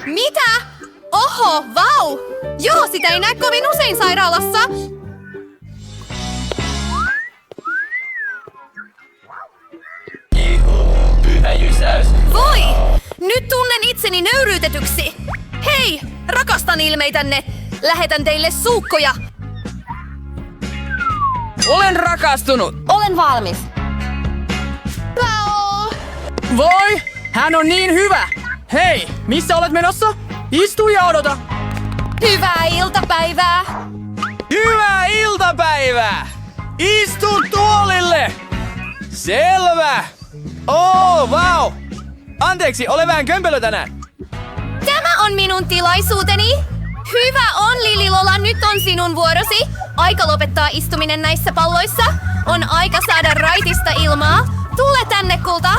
Mitä? Oho, vau! Joo, sitä ei näe kovin usein sairaalassa. Pyhä jysäys. Voi! Nyt tunnen itseni nöyryytetyksi. Hei, rakastan ilmeitänne. Lähetän teille suukkoja. Olen rakastunut. Olen valmis. Voi, hän on niin hyvä. Hei, missä olet menossa? Istu ja odota. Hyvää iltapäivää. Hyvää iltapäivää. Istu tuolille. Selvä. Oh, vau. Anteeksi, ole vähän kömpelö tänään. Tämä on minun tilaisuuteni. Hyvä on, Lililola, nyt on sinun vuorosi. Aika lopettaa istuminen näissä palloissa. On aika saada raitista ilmaa. Tule tänne, kulta.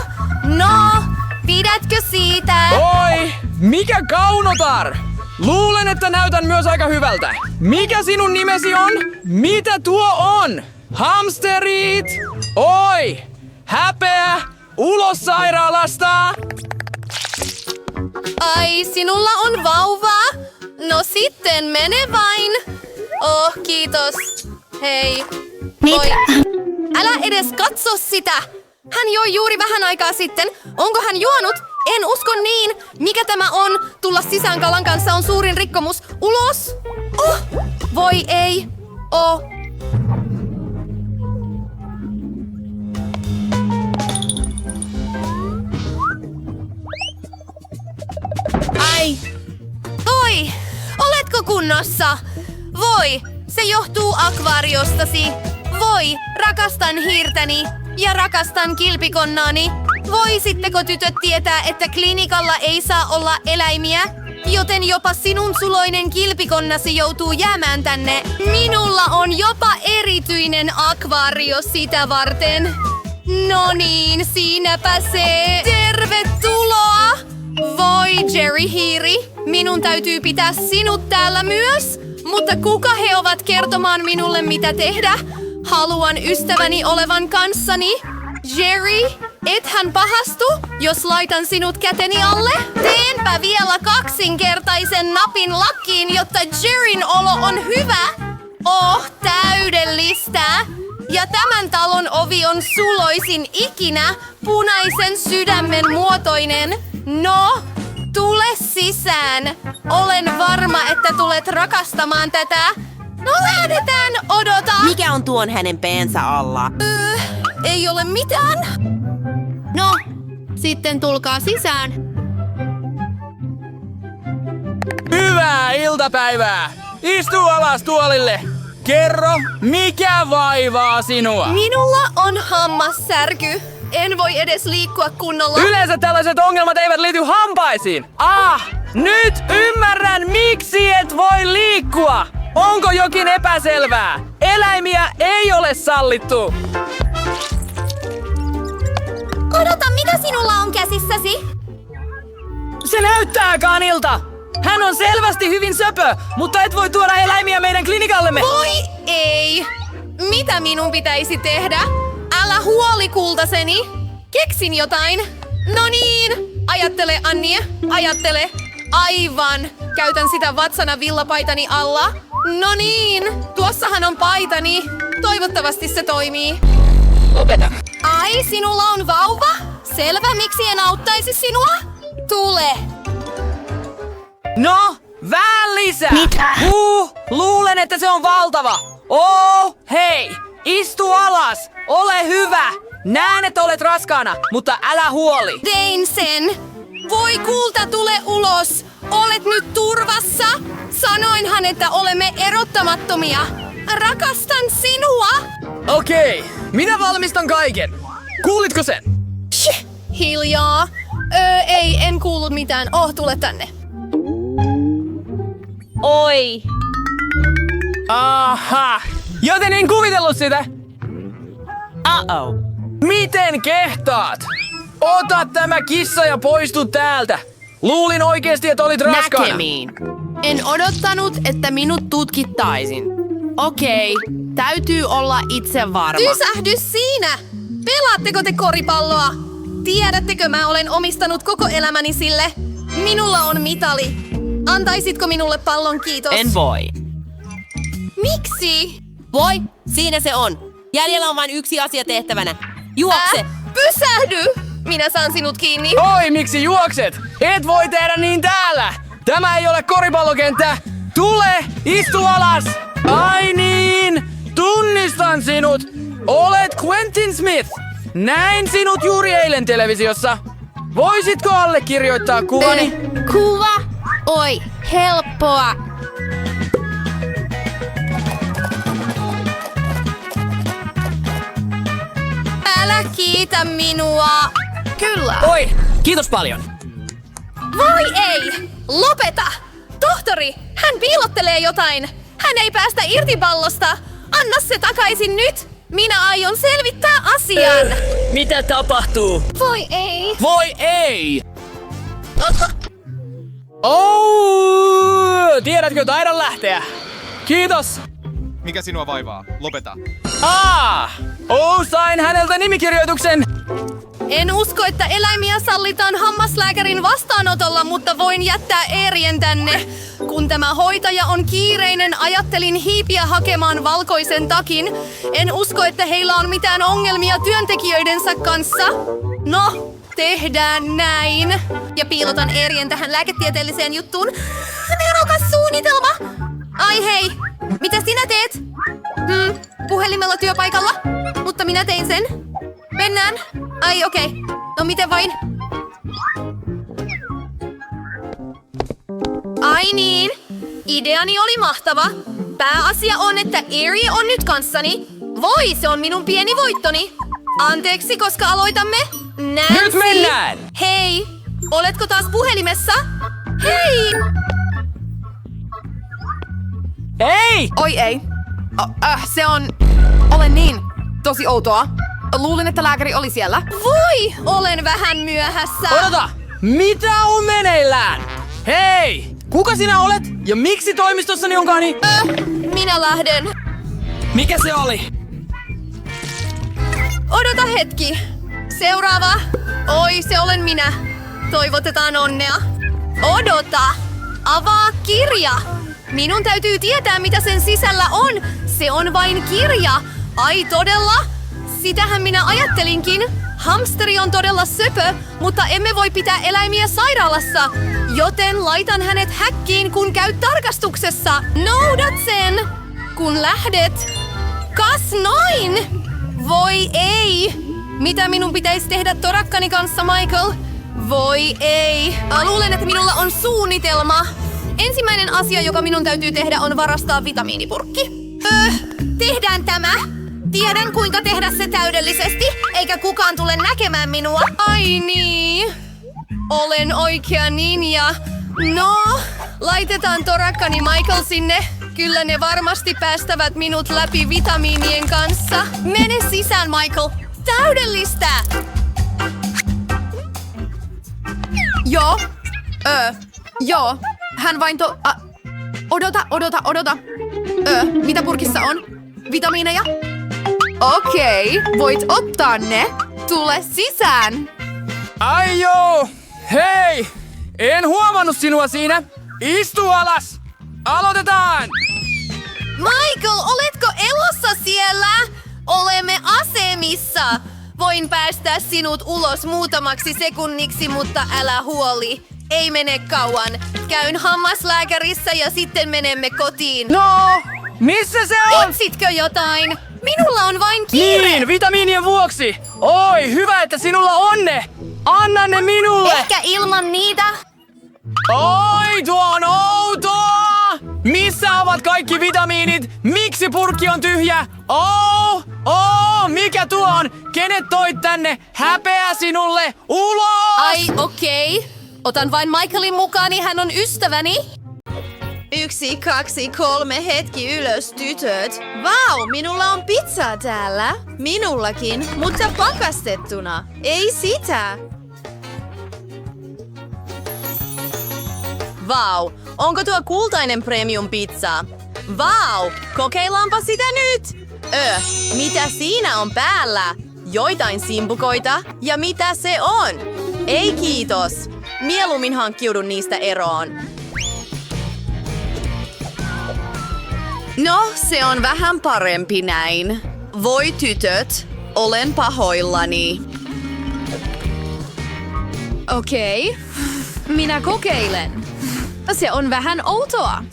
No, pidätkö siitä? Oi, mikä kaunotar. Luulen, että näytän myös aika hyvältä. Mikä sinun nimesi on? Mitä tuo on? Hamsterit? Oi, häpeä. Ulos sairaalasta. Ai, sinulla on vauva? No sitten mene vain. Oh, kiitos. Hei. Voi. Älä edes katso sitä. Hän joi juuri vähän aikaa sitten. Onko hän juonut? En usko niin. Mikä tämä on? Tulla sisään kalan kanssa on suurin rikkomus. Ulos. Oh. Voi ei. Oh. Ai. Oi, oletko kunnossa? Voi, se johtuu akvaariostasi. Voi, rakastan hiirtäni ja rakastan kilpikonnaani. Voisitteko tytöt tietää, että klinikalla ei saa olla eläimiä? Joten jopa sinun suloinen kilpikonnasi joutuu jäämään tänne. Minulla on jopa erityinen akvaario sitä varten. No niin, siinäpä se. Tervetuloa! Voi, Jerry Hiiri, minun täytyy pitää sinut täällä myös. Mutta kuka he ovat kertomaan minulle, mitä tehdä? Haluan ystäväni olevan kanssani. Jerry, ethän pahastu, jos laitan sinut käteni alle? Teenpä vielä kaksinkertaisen napin lakkiin, jotta Jerryn olo on hyvä. Oh, täydellistä! Ja tämän talon ovi on suloisin ikinä, punaisen sydämen muotoinen. No, tule sisään. Olen varma, että tulet rakastamaan tätä. No lähdetään, odota. Mikä on tuon hänen peensä alla? Ei ole mitään. No, sitten tulkaa sisään. Hyvää iltapäivää. Istu alas tuolille. Kerro, mikä vaivaa sinua? Minulla on hammassärky. En voi edes liikkua kunnolla. Yleensä tällaiset ongelmat eivät liity hampaisiin. Nyt ymmärrän, miksi et voi liikkua. Onko jokin epäselvää? Eläimiä ei ole sallittu. Odota, mitä sinulla on käsissäsi? Se näyttää kanilta. Hän on selvästi hyvin söpö, mutta et voi tuoda eläimiä meidän klinikallemme. Voi ei. Mitä minun pitäisi tehdä? Älä huoli, kultaseni. Keksin jotain. No niin. Ajattele, Annie. Ajattele. Aivan. Käytän sitä vatsana villapaitani alla. No niin. Tuossahan on paitani. Toivottavasti se toimii. Lopeta. Ai, sinulla on vauva? Selvä, miksi en auttaisi sinua? Tule. No, vähän lisää. Mitä? Luulen, että se on valtava. Hei, istu alas. Ole hyvä. Näen, että olet raskaana, mutta älä huoli. Tein sen. Voi kulta, tule ulos. Olet nyt turvassa. Sanoinhan, että olemme erottamattomia. Rakastan sinua. Okei, minä valmistan kaiken. Kuulitko sen? Shh, hiljaa. Ei, en kuullut mitään. Tule tänne. Oi! Aha, joten en kuvitellut sitä. Uh-oh. Miten kehtaat? Ota tämä kissa ja poistu täältä. Luulin oikeesti, että olit raskaana. Näkemiin. En odottanut, että minut tutkittaisin. Okei, täytyy olla itse varma. Pysähdys siinä! Pelaatteko te koripalloa? Tiedättekö, mä olen omistanut koko elämäni sille? Minulla on mitali. Antaisitko minulle pallon, kiitos? En voi. Miksi? Voi, siinä se on. Jäljellä on vain yksi asia tehtävänä. Juokse! Pysähdy! Minä saan sinut kiinni. Oi, miksi juokset? Et voi tehdä niin täällä! Tämä ei ole koripallokenttä! Tule! Istu alas! Ai niin! Tunnistan sinut! Olet Quentin Smith! Näin sinut juuri eilen televisiossa. Voisitko allekirjoittaa kuvani? Kuva? Oi, helppoa. Älä kiitä minua. Kyllä. Oi, kiitos paljon. Voi ei! Lopeta! Tohtori, hän piilottelee jotain. Hän ei päästä irti pallosta. Anna se takaisin nyt. Minä aion selvittää asian. Mitä tapahtuu? Voi ei. Voi ei! Oh, tiedätkö, taidan lähteä. Kiitos. Mikä sinua vaivaa? Lopeta. Sain häneltä nimikirjoituksen. En usko, että eläimiä sallitaan hammaslääkärin vastaanotolla, mutta voin jättää Eerien tänne. Kun tämä hoitaja on kiireinen, ajattelin hiipiä hakemaan valkoisen takin. En usko, että heillä on mitään ongelmia työntekijöidensä kanssa. No, tehdään näin. Ja piilotan Eerien tähän lääketieteelliseen juttuun. Nerokas suunnitelma! Ai hei, mitä sinä teet? Puhelimella työpaikalla, mutta minä tein sen. Mennään. Ai okei. No miten vain? Ai niin. Ideani oli mahtava. Pääasia on, että Eerie on nyt kanssani. Voi, se on minun pieni voittoni. Anteeksi, koska aloitamme. Nancy. Nyt mennään! Hei, oletko taas puhelimessa? Hei! Ei! Oi ei. Se on... Olen niin. Tosi outoa. Luulin, että lääkäri oli siellä. Voi, olen vähän myöhässä. Odota! Mitä on meneillään? Hei! Kuka sinä olet? Ja miksi toimistossani onkaan niin? Minä lähden. Mikä se oli? Odota hetki. Seuraava. Oi, se olen minä. Toivotetaan onnea. Odota. Avaa kirja. Minun täytyy tietää, mitä sen sisällä on. Se on vain kirja. Ai todella? Sitähän minä ajattelinkin. Hamsteri on todella söpö, mutta emme voi pitää eläimiä sairaalassa. Joten laitan hänet häkkiin, kun käyt tarkastuksessa. Noudat sen, kun lähdet. Kas noin! Voi ei! Mitä minun pitäisi tehdä torakkani kanssa, Michael? Voi ei. Luulen, että minulla on suunnitelma. Ensimmäinen asia, joka minun täytyy tehdä, on varastaa vitamiinipurkki. Tehdään tämä. Tiedän, kuinka tehdä se täydellisesti, eikä kukaan tule näkemään minua. Ai niin. Olen oikea ninja. No, laitetaan torakkani Michael sinne. Kyllä ne varmasti päästävät minut läpi vitamiinien kanssa. Mene sisään, Michael. Täydellistä! Joo. Joo. Hän vain Odota. Mitä purkissa on? Vitamiineja? Okei, voit ottaa ne. Tule sisään. Ai joo! Hei! En huomannut sinua siinä. Istu alas! Aloitetaan! Michael, oletko elossa siellä? Olemme asemissa. Voin päästää sinut ulos muutamaksi sekunniksi, mutta älä huoli. Ei mene kauan. Käyn hammaslääkärissä ja sitten menemme kotiin. No, missä se on? Etsitkö jotain? Minulla on vain kiire. Niin, vitamiinien vuoksi. Oi, hyvä, että sinulla on ne. Anna ne minulle. Ehkä ilman niitä. Oi, tuo on outoa! Missä ovat kaikki vitamiinit? Miksi purkki on tyhjä? Mikä tuo on? Kenet toit tänne? Häpeä sinulle! Ulos! Ai, okei. Otan vain Michaelin mukaan, niin hän on ystäväni. 1, 2, 3, hetki ylös, tytöt. Vau, minulla on pizzaa täällä. Minullakin, mutta pakastettuna. Ei sitä. Vau, onko tuo kultainen premium pizza? Vau, kokeillaanpa sitä nyt. Mitä siinä on päällä? Joitain simpukoita? Ja mitä se on? Ei kiitos. Mieluummin hankkiudun niistä eroon. No, se on vähän parempi näin. Voi tytöt, olen pahoillani. Okei, minä kokeilen. Se on vähän outoa.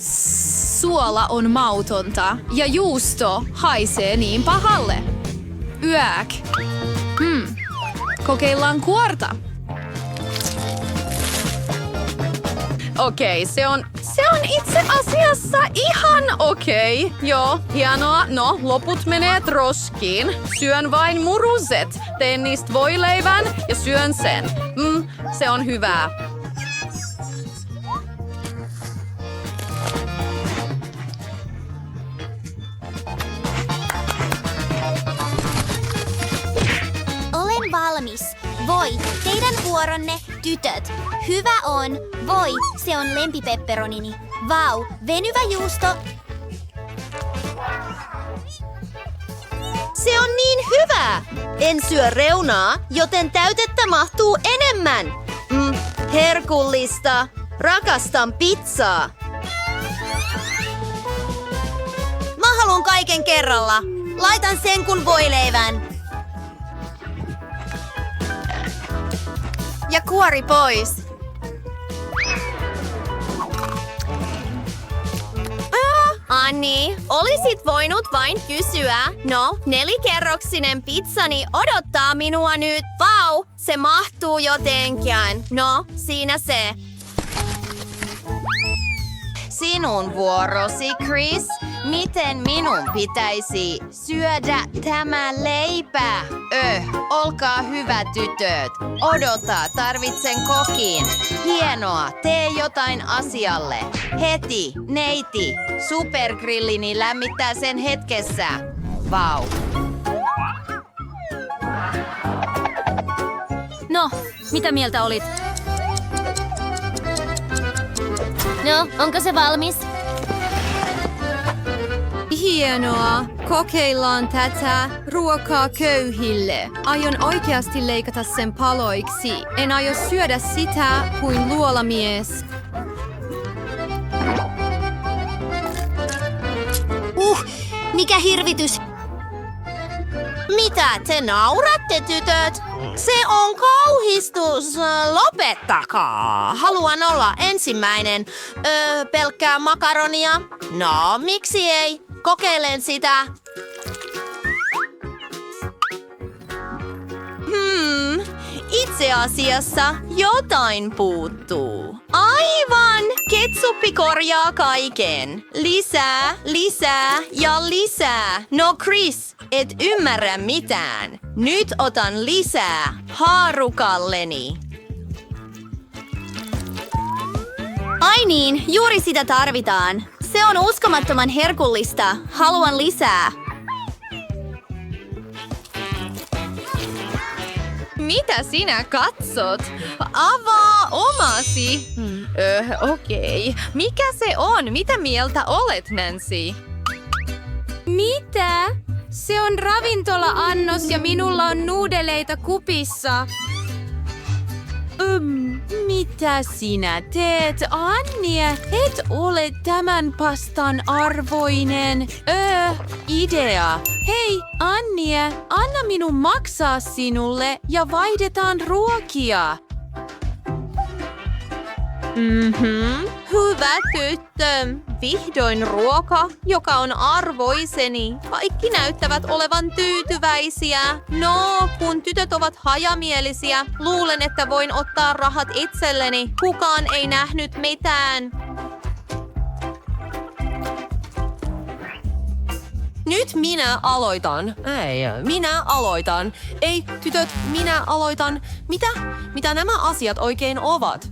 Suola on mautonta ja juusto haisee niin pahalle. Yäk. Kokeillaan kuorta. Okei, se on itse asiassa ihan okei. Joo, hienoa. No, loput menee roskiin. Syön vain muruset. Teen niistä voileivän ja syön sen. Se on hyvää. Olen valmis. Voi, teidän vuoronne, tytöt. Hyvä on. Voi, se on lempipepperonini. Vau, venyvä juusto. Se on niin hyvä! En syö reunaa, joten täytettä mahtuu enemmän. Herkullista. Rakastan pizzaa. Mä haluan kaiken kerralla. Laitan sen kun voileivän. Ja kuori pois. Anni, olisit voinut vain kysyä. No, 4-kerroksinen pizzani odottaa minua nyt. Vau, se mahtuu jotenkin. No, siinä se. Sinun vuorosi, Chris. Miten minun pitäisi syödä tämä leipä? Olkaa hyvä, tytöt. Odota, tarvitsen kokin. Hienoa, tee jotain asialle. Heti, neiti. Supergrillini lämmittää sen hetkessä. Vau. No, mitä mieltä olit? No, onko se valmis? Hienoa. Kokeillaan tätä ruokaa köyhille. Aion oikeasti leikata sen paloiksi. En aio syödä sitä kuin luolamies. Mikä hirvitys? Mitä te nauratte, tytöt? Se on kauhistus. Lopettakaa. Haluan olla ensimmäinen. Pelkkää makaronia. No, miksi ei? Kokeilen sitä. Itse asiassa jotain puuttuu. Aivan! Ketsuppi korjaa kaiken. Lisää, lisää ja lisää. No Chris, et ymmärrä mitään. Nyt otan lisää haarukalleni. Ai niin, juuri sitä tarvitaan. Se on uskomattoman herkullista. Haluan lisää. Mitä sinä katsot? Avaa omasi. Okei. Mikä se on? Mitä mieltä olet, Nancy? Mitä? Se on ravintola-annos ja minulla on nuudeleita kupissa. Mitä sinä teet, Annie? Et ole tämän pastan arvoinen. Idea. Hei, Annie, anna minun maksaa sinulle ja vaihdetaan ruokia. Hyvä tyttö. Vihdoin ruoka, joka on arvoiseni. Kaikki näyttävät olevan tyytyväisiä. No, kun tytöt ovat hajamielisiä, luulen, että voin ottaa rahat itselleni. Kukaan ei nähnyt mitään. Nyt minä aloitan. Minä aloitan. Ei, tytöt, minä aloitan. Mitä nämä asiat oikein ovat?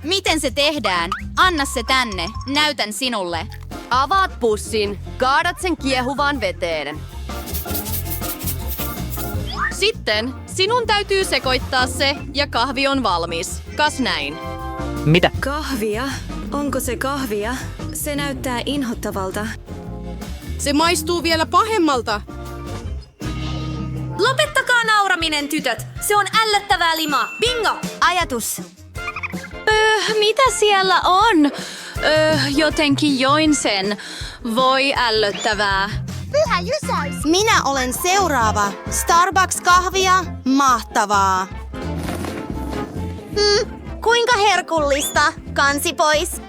Miten se tehdään? Anna se tänne. Näytän sinulle. Avaat pussin, kaadat sen kiehuvaan veteen. Sitten sinun täytyy sekoittaa se ja kahvi on valmis. Kas näin. Mitä? Kahvia? Onko se kahvia? Se näyttää inhottavalta. Se maistuu vielä pahemmalta. Lopettakaa nauraminen, tytöt. Se on ällöttävää limaa. Bingo! Ajatus. Mitä siellä on? Jotenkin join sen. Voi ällöttävää. Pyhä jysäys! Minä olen seuraava. Starbucks-kahvia, mahtavaa. Kuinka herkullista? Kansi pois.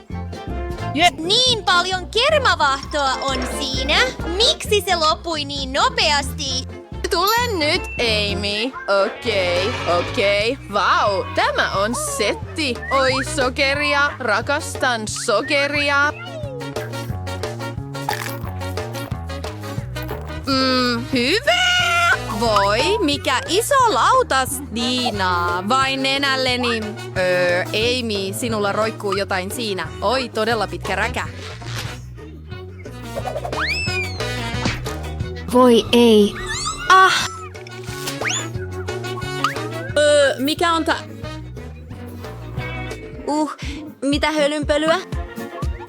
Niin paljon kermavahtoa on siinä. Miksi se loppui niin nopeasti? Tule nyt, Amy. Okei. Vau, tämä on setti. Oi, sokeria. Rakastan sokeria. Hyvä! Voi, mikä iso lautas, Diina. Vain nenälleni. Amy, sinulla roikkuu jotain siinä. Oi, todella pitkä räkä. Voi ei. Mikä on Mitä hölynpölyä?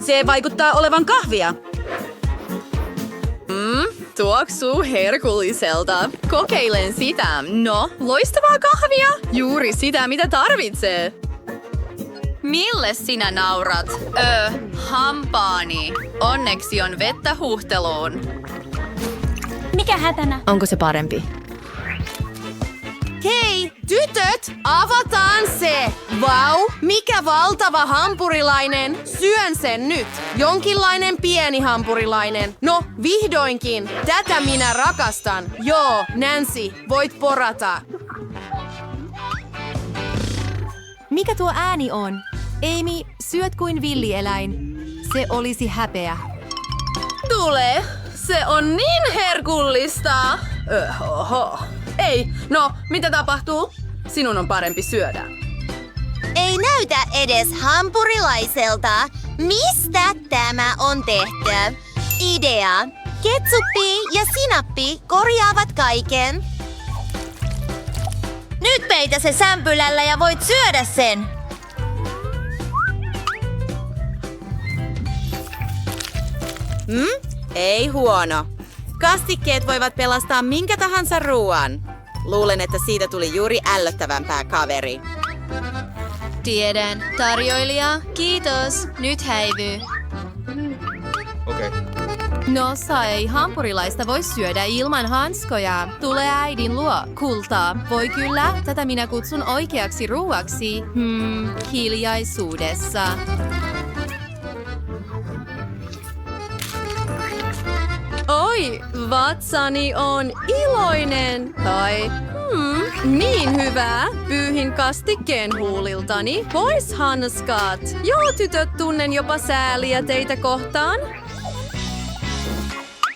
Se vaikuttaa olevan kahvia. Tuoksuu herkulliselta. Kokeilen sitä. No, loistavaa kahvia. Juuri sitä, mitä tarvitsee. Mille sinä naurat? Hampaani. Onneksi on vettä huhteluun. Mikä hätänä? Onko se parempi? Hei, tytöt, avataan se! Vau, mikä valtava hampurilainen! Syön sen nyt! Jonkinlainen pieni hampurilainen. No, vihdoinkin! Tätä minä rakastan! Joo, Nancy, voit porata! Mikä tuo ääni on? Amy, syöt kuin villieläin. Se olisi häpeä. Tule! Se on niin herkullista! Oho. Ei, no, mitä tapahtuu? Sinun on parempi syödä. Ei näytä edes hampurilaiselta. Mistä tämä on tehty? Idea. Ketsuppi ja sinappi korjaavat kaiken. Nyt peitä se sämpylällä ja voit syödä sen. Ei huono. Kastikkeet voivat pelastaa minkä tahansa ruoan. Luulen, että siitä tuli juuri ällöttävämpää kaveri. Tiedän. Tarjoilija, kiitos. Nyt häivy. Okei. No, ei hampurilaista voi syödä ilman hanskoja. Tule äidin luo, kultaa. Voi kyllä, tätä minä kutsun oikeaksi ruuaksi. Hiljaisuudessa. Oi, vatsani on iloinen. Tai, niin hyvä. Pyyhin kastikkeen huuliltani. Pois hanskat. Joo, tytöt, tunnen jopa sääliä teitä kohtaan.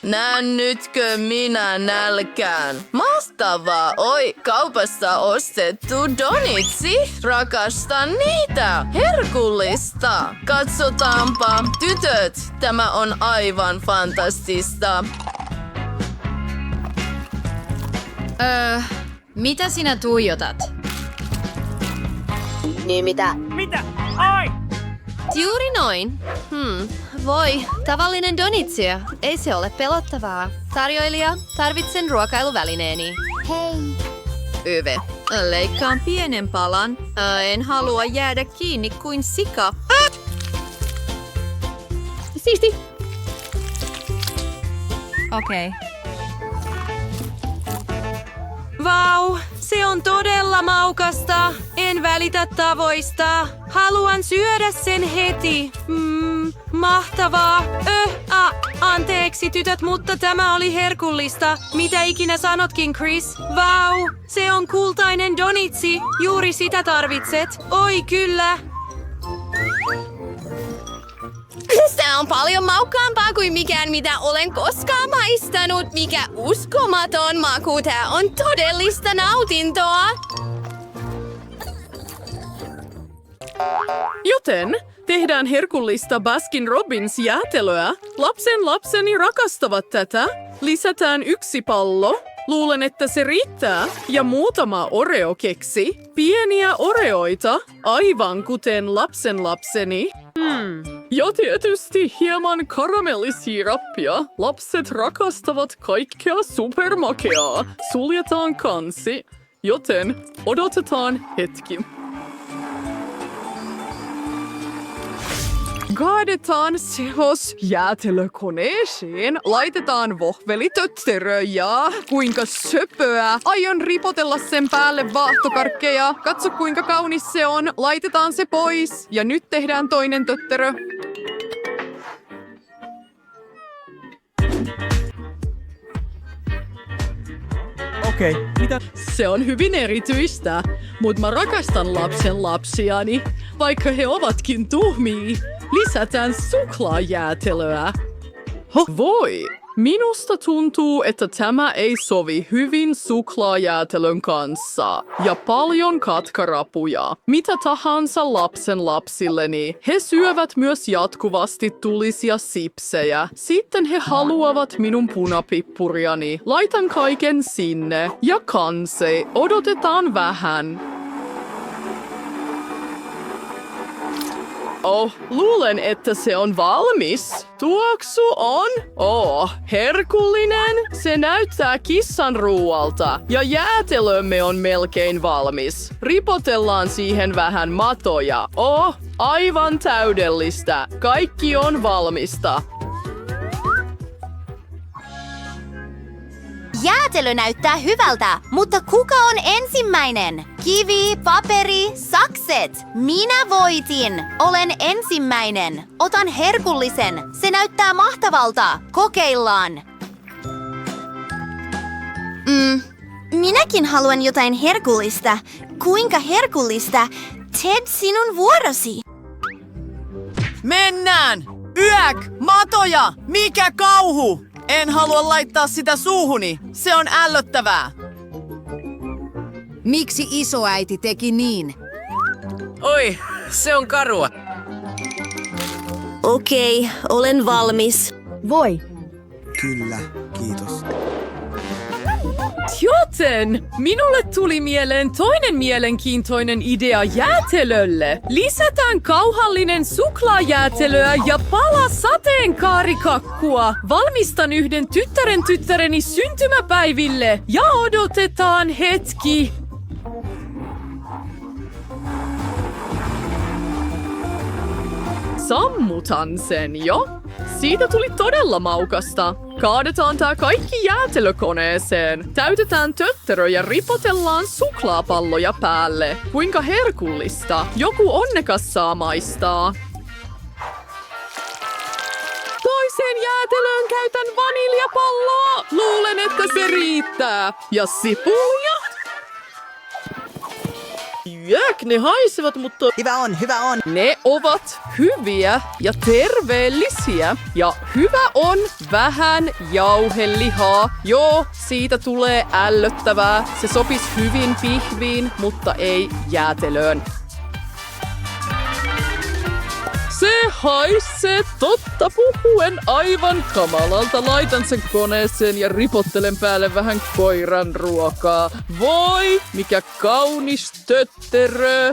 Näännytkö minä nälkään? Mahtavaa! Oi, kaupassa ostettu donitsi. Rakastan niitä. Herkullista. Katsotaanpa. Tytöt, tämä on aivan fantastista. Mitä sinä tuijotat? Niin mitä? Juuri noin. Voi, tavallinen donitsia. Ei se ole pelottavaa. Tarjoilija, tarvitsen ruokailuvälineeni. Hei. Yve. Leikkaan pienen palan. En halua jäädä kiinni kuin sika. Siisti. Okei. Vau, se on todella maukasta. En välitä tavoista. Haluan syödä sen heti. Mahtavaa. Anteeksi tytöt, mutta tämä oli herkullista. Mitä ikinä sanotkin, Chris? Vau, se on kultainen donitsi. Juuri sitä tarvitset. Oi kyllä. Se on paljon maukkaampaa kuin mikään, mitä olen koskaan maistanut. Mikä uskomaton maku. Tää on todellista nautintoa. Joten tehdään herkullista Baskin-Robbins-jäätelöä. Lapseni rakastavat tätä. Lisätään 1 pallo. Luulen, että se riittää. Ja muutama Oreo-keksi. Pieniä Oreoita, aivan kuten lapseni. Ja tietysti hieman karamellisiirappia. Lapset rakastavat kaikkea supermakeaa. Suljetaan kansi, joten odotetaan hetki. Kaadetaan seos jäätelökoneeseen, laitetaan vohvelitötterö ja kuinka söpöä. Aion ripotella sen päälle vaahtokarkkeja. Katso kuinka kaunis se on. Laitetaan se pois ja nyt tehdään toinen tötterö. Okei, mitä? Se on hyvin erityistä, mutta mä rakastan lapsen lapsiani, vaikka he ovatkin tuhmia. Lisätään suklaajäätelöä. Voi! Minusta tuntuu, että tämä ei sovi hyvin suklaajäätelön kanssa. Ja paljon katkarapuja. Mitä tahansa lapsen lapsilleni. He syövät myös jatkuvasti tulisia sipsejä. Sitten he haluavat minun punapippuriani. Laitan kaiken sinne. Ja kanse. Odotetaan vähän. Luulen, että se on valmis. Tuoksu on? Herkullinen. Se näyttää kissan ruualta. Ja jäätelömme on melkein valmis. Ripotellaan siihen vähän matoja. Aivan täydellistä. Kaikki on valmista. Jäätelö näyttää hyvältä, mutta kuka on ensimmäinen? Kivi, paperi, sakset. Minä voitin. Olen ensimmäinen. Otan herkullisen. Se näyttää mahtavalta. Kokeillaan. Minäkin haluan jotain herkullista. Kuinka herkullista? Ted, sinun vuorosi. Mennään! Yäk! Matoja! Mikä kauhu! En halua laittaa sitä suuhuni. Se on ällöttävää. Miksi isoäiti teki niin? Oi, se on karua. Okei, olen valmis. Voi. Kyllä, kiitos. Joten minulle tuli mieleen toinen mielenkiintoinen idea jäätelölle. Lisätään kauhallinen suklaajäätelöä ja pala sateenkaarikakkua. Valmistan yhden tyttäreni syntymäpäiville ja odotetaan hetki. Sammutan sen jo. Siitä tuli todella maukasta. Kaadetaan tää kaikki jäätelökoneeseen. Täytetään tötterö ja ripotellaan suklaapalloja päälle. Kuinka herkullista. Joku onnekas saa maistaa. Toiseen jäätelöön käytän vaniljapalloa. Luulen, että se riittää. Ja sipulia. Jäk, ne haisevat, mutta... Hyvä on. Ne ovat hyviä ja terveellisiä. Ja hyvä on vähän jauhelihaa. Joo, siitä tulee ällöttävää. Se sopisi hyvin pihviin, mutta ei jäätelöön. Se haisee totta puhuen aivan kamalalta. Laitan sen koneeseen ja ripottelen päälle vähän koiran ruokaa. Voi, mikä kaunis tötterö.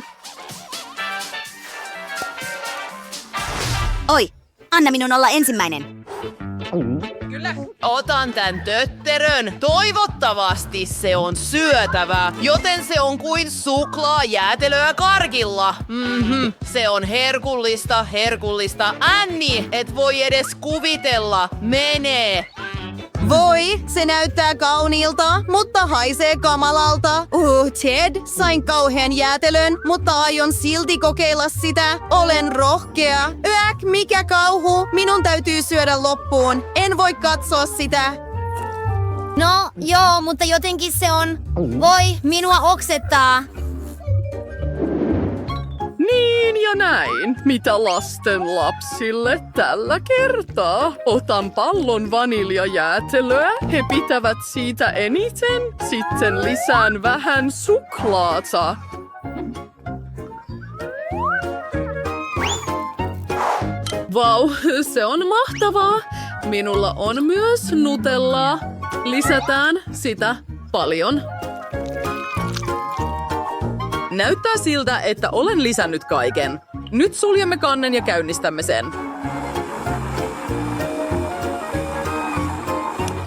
Oi, anna minun olla ensimmäinen. Otan tän tötterön. Toivottavasti se on syötävä, joten se on kuin suklaajäätelöä karkilla. Se on herkullista. Anni, et voi edes kuvitella. Menee. Voi, se näyttää kauniilta, mutta haisee kamalalta. Ted, sain kauhean jäätelön, mutta aion silti kokeilla sitä. Olen rohkea. Mikä kauhu. Minun täytyy syödä loppuun. En voi katsoa sitä. No, joo, mutta jotenkin se on... Voi, minua oksettaa. Niin ja näin. Mitä lasten lapsille tällä kertaa? Otan pallon vaniljajäätelöä. He pitävät siitä eniten. Sitten lisään vähän suklaata. Vau, se on mahtavaa. Minulla on myös nutellaa. Lisätään sitä paljon. Näyttää siltä, että olen lisännyt kaiken. Nyt suljemme kannen ja käynnistämme sen.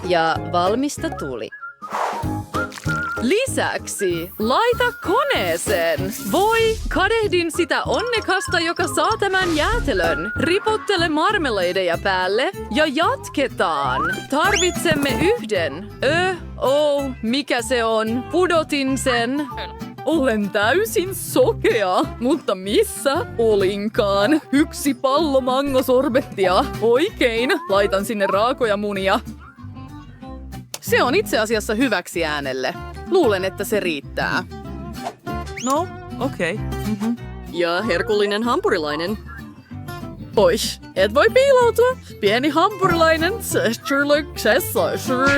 Ja valmista tuli. Lisäksi laita koneeseen. Voi, kadehdin sitä onnekasta, joka saa tämän jäätelön. Ripottele marmeladeja päälle ja jatketaan. Tarvitsemme yhden. Mikä se on? Pudotin sen. Olen täysin sokea, mutta missä olinkaan? 1 pallo mangosorbettia. Oikein, laitan sinne raakoja munia. Se on itse asiassa hyväksi äänelle. Luulen, että se riittää. No, okei. Ja herkullinen hampurilainen. Pois, et voi piiloutua. Pieni hampurilainen,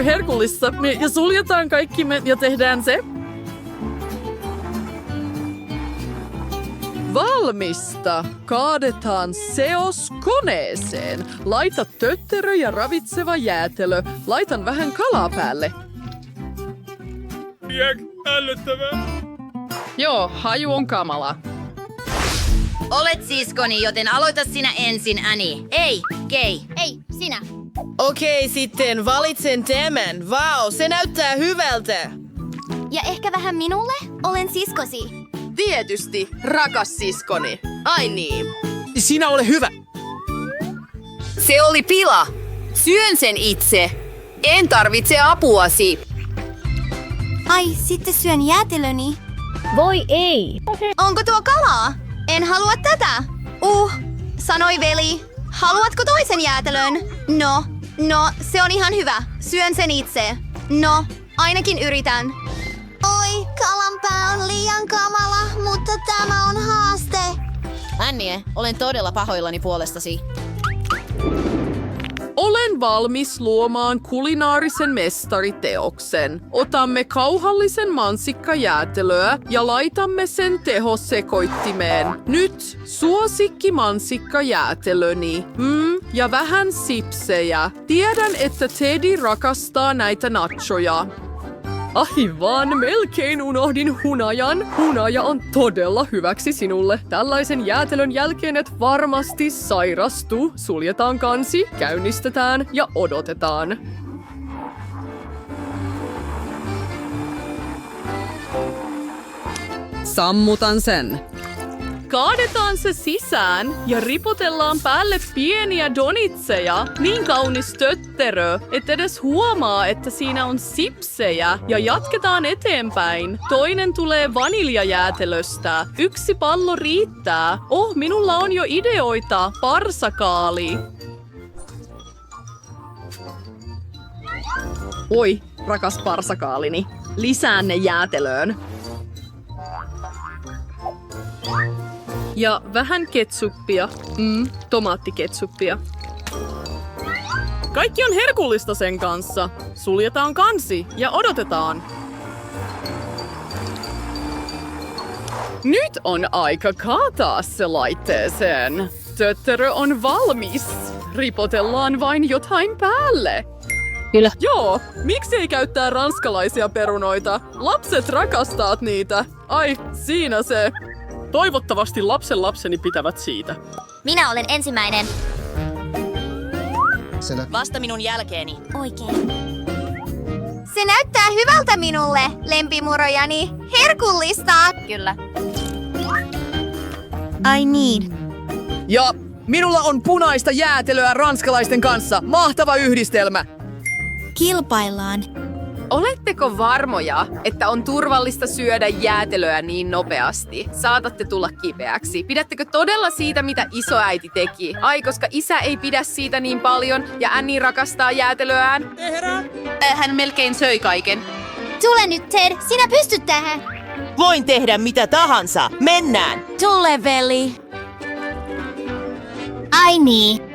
herkullista. Ja suljetaan kaikki ja tehdään se. Valmista! Kaadetaan seos koneeseen. Laita tötterö ja ravitseva jäätelö. Laitan vähän kalaa päälle. Ällöttävää. Joo, haju on kamala. Olet siskoni, joten aloita sinä ensin, Ani. Ei, Kei. Ei, sinä. Okei, sitten valitsen tämän. Vau, se näyttää hyvältä. Ja ehkä vähän minulle? Olen siskosi. Tietysti, rakas siskoni. Ai niin. Sinä ole hyvä. Se oli pila. Syön sen itse. En tarvitse apuasi. Ai, sitten syön jäätelöni. Voi ei. Onko tuo kalaa? En halua tätä. Sanoi veli. Haluatko toisen jäätelön? No, se on ihan hyvä. Syön sen itse. No, ainakin yritän. Oi, kalanpää on liian kamala, mutta tämä on haaste. Annie, olen todella pahoillani puolestasi. Olen valmis luomaan kulinaarisen mestariteoksen. Otamme kauhallisen mansikkajäätelöä ja laitamme sen tehosekoittimeen. Nyt suosikki mansikkajäätelöni. Ja vähän sipsejä. Tiedän, että Teddy rakastaa näitä nachoja. Aivan, melkein unohdin hunajan. Hunaja on todella hyväksi sinulle. Tällaisen jäätelön jälkeen et varmasti sairastu. Suljetaan kansi, käynnistetään ja odotetaan. Sammutan sen. Kaadetaan se sisään ja ripotellaan päälle pieniä donitseja. Niin kaunis tötterö, et edes huomaa, että siinä on sipsejä. Ja jatketaan eteenpäin. Toinen tulee vaniljajäätelöstä. 1 pallo riittää. Minulla on jo ideoita. Parsakaali. Oi, rakas parsakaalini. Lisään ne jäätelöön. Ja vähän ketsuppia. Tomaattiketsuppia. Kaikki on herkullista sen kanssa. Suljetaan kansi ja odotetaan. Nyt on aika kaataa se laitteeseen. Tötterö on valmis. Ripotellaan vain jotain päälle. Kyllä. Joo, miksi ei käyttää ranskalaisia perunoita? Lapset rakastavat niitä. Ai, siinä se. Toivottavasti lapseni pitävät siitä. Minä olen ensimmäinen. Vasta minun jälkeeni. Oikein. Se näyttää hyvältä minulle, lempimurojani. Herkullista. Kyllä. Ai niin. Ja minulla on punaista jäätelöä ranskalaisten kanssa. Mahtava yhdistelmä. Kilpaillaan. Oletteko varmoja, että on turvallista syödä jäätelöä niin nopeasti? Saatatte tulla kipeäksi. Pidättekö todella siitä, mitä isoäiti teki? Ai, koska isä ei pidä siitä niin paljon ja Annie rakastaa jäätelöään? Hän melkein söi kaiken. Tule nyt, Ted. Sinä pystyt tähän. Voin tehdä mitä tahansa. Mennään! Tule, veli. Ai niin.